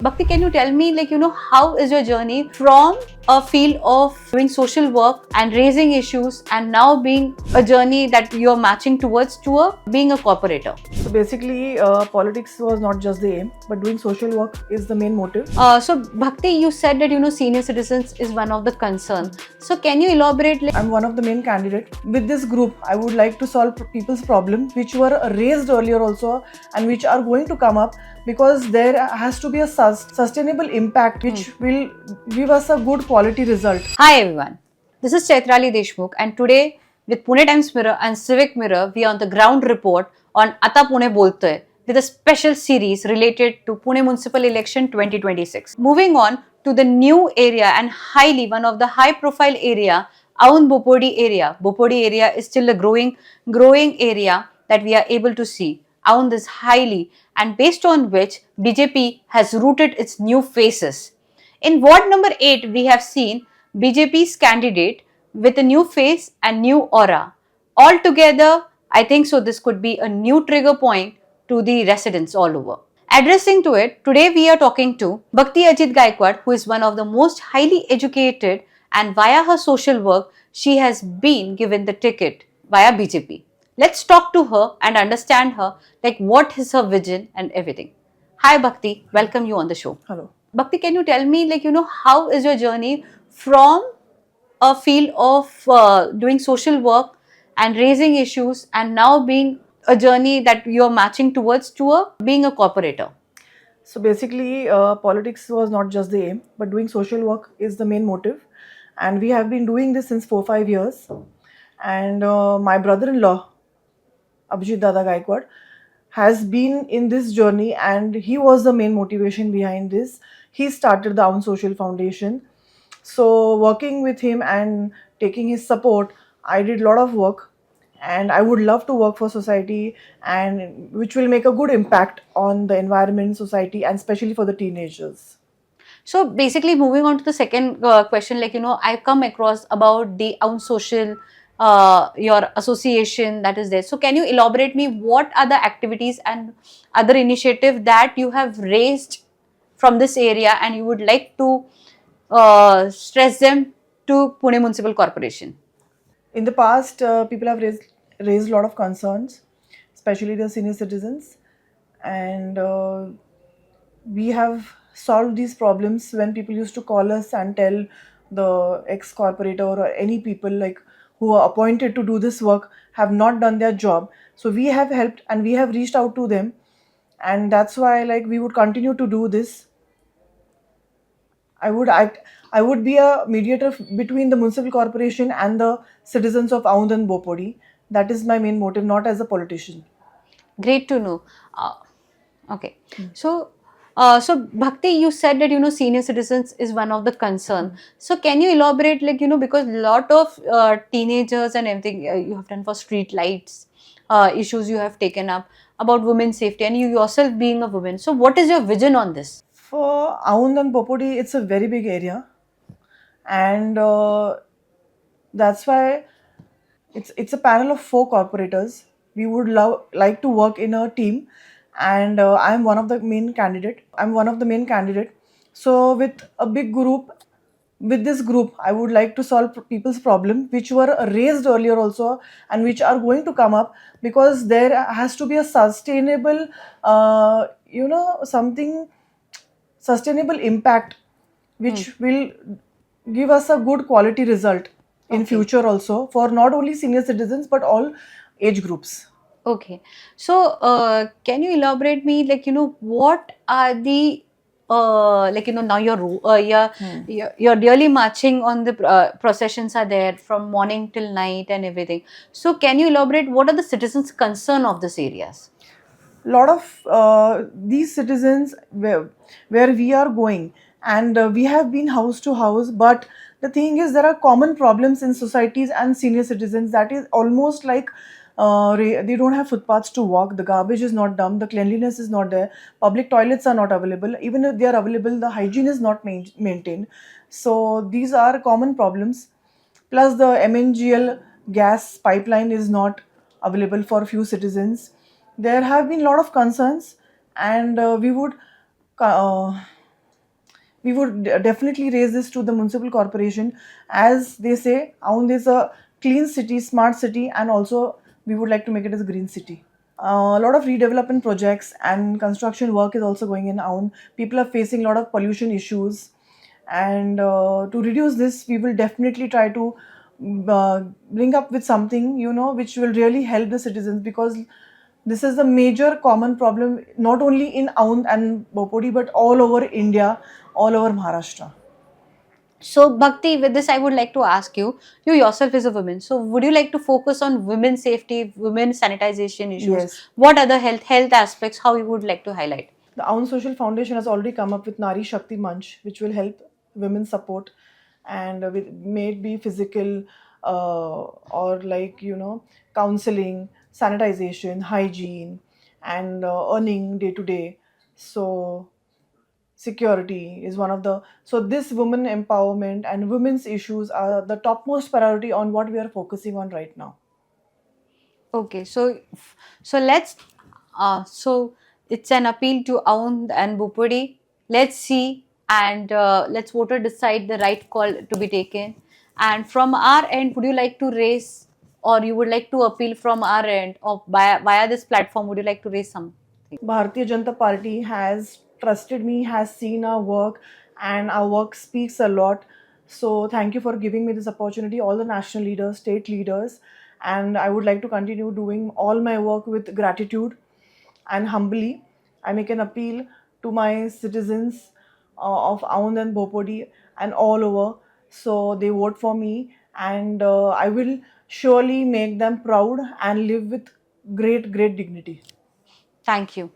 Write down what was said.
Bhakti, can you tell me, how is your journey from a field of doing social work and raising issues and now being a journey that you're matching towards to being a corporator? So basically, politics was not just the aim, but doing social work is the main motive. So Bhakti, you said that senior citizens is one of the concern. So can you elaborate? I'm one of the main candidate. With this group, I would like to solve people's problems which were raised earlier also and which are going to come up, because there has to be a sustainable impact which will give us a good quality result. Hi everyone, this is Chaitrali Deshmukh, and today with Pune Times Mirror and Civic Mirror, we are on the ground report on Ata Pune Boltoy with a special series related to Pune Municipal Election 2026. Moving on to the new area and highly one of the high profile area, Aund Bopodi area. Bopodi area is still a growing area that we are able to see. Aund is highly, and based on which BJP has rooted its new faces. In ward number 8, we have seen BJP's candidate with a new face and new aura. Altogether, I think so this could be a new trigger point to the residents all over. Addressing to it, today we are talking to Bhakti Ajit Gaikwad, who is one of the most highly educated, and via her social work, she has been given the ticket via BJP. Let's talk to her and understand her, like what is her vision and everything. Hi Bhakti, welcome you on the show. Hello. Bhakti, can you tell me, how is your journey from a field of doing social work and raising issues and now being a journey that you're matching towards to being a corporator? So basically, politics was not just the aim, but doing social work is the main motive. And we have been doing this since 4-5 years. And my brother-in-law, Abhijit Dada Gaikwad, has been in this journey, and he was the main motivation behind this. He started the Aund Social Foundation. So working with him and taking his support, I did a lot of work, and I would love to work for society, and which will make a good impact on the environment, society, and especially for the teenagers. So basically, moving on to the second question, I've come across about the Aund Social, your association that is there. So can you elaborate me what are the activities and other initiative that you have raised from this area and you would like to stress them to Pune Municipal Corporation? In the past, people have raised a lot of concerns, especially the senior citizens, and we have solved these problems when people used to call us and tell the ex-corporator or any people like who are appointed to do this work have not done their job. So we have helped and we have reached out to them, and that's why like we would continue to do this. I would be a mediator between the municipal corporation and the citizens of Aund and Bopodi. That is my main motive, not as a politician. Great to know. Okay. So, so Bhakti, you said that senior citizens is one of the concern. So can you elaborate, because lot of teenagers and everything you have done for street lights issues you have taken up about women's safety, and you yourself being a woman. So what is your vision on this? For Aund and Bopodi, it's a very big area, and that's why it's a panel of 4 corporators. We would like to work in a team, and I'm one of the main candidate. So with a big group, with this group, I would like to solve people's problems which were raised earlier also and which are going to come up, because there has to be a sustainable, something sustainable impact which will give us a good quality result in future also, for not only senior citizens but all age groups. Okay. So, can you elaborate me, what are the, now you're really marching on the processions are there from morning till night and everything. So, can you elaborate what are the citizens' concern of these areas? Lot of these citizens where we are going, and we have been house to house, but the thing is there are common problems in societies and senior citizens, that is almost like they don't have footpaths to walk, the garbage is not dumped, the cleanliness is not there, public toilets are not available, even if they are available the hygiene is not maintained. So these are common problems. Plus the MNGL gas pipeline is not available for few citizens. There have been a lot of concerns, and we would we would definitely raise this to the municipal corporation. As they say, Aund is a clean city, smart city, and also we would like to make it as a green city. A lot of redevelopment projects and construction work is also going in Aund. People are facing a lot of pollution issues, and to reduce this, we will definitely try to bring up with something, which will really help the citizens, because this is a major common problem not only in Aund and Bopodi but all over India, all over Maharashtra. So, Bhakti, with this, I would like to ask you, you yourself is a woman. So, would you like to focus on women's safety, women's sanitization issues? Yes. What other health aspects, how you would like to highlight? The Aund Social Foundation has already come up with Nari Shakti Manch, which will help women support, and may it be physical, or like, counseling, sanitization, hygiene, and earning day to day. So security is one of the, so this women empowerment and women's issues are the topmost priority on what we are focusing on right now. Okay, so let's so it's an appeal to Aund and Bupudi. Let's see, and let's voter decide the right call to be taken. And from our end, would you like to raise, or you would like to appeal from our end, or via this platform, would you like to raise something? Bharatiya Janata Party has trusted me, has seen our work, and our work speaks a lot. So thank you for giving me this opportunity, all the national leaders, state leaders, and I would like to continue doing all my work with gratitude and humbly. I make an appeal to my citizens of Aund and Bopodi and all over. So they vote for me, and I will surely make them proud and live with great, great dignity. Thank you.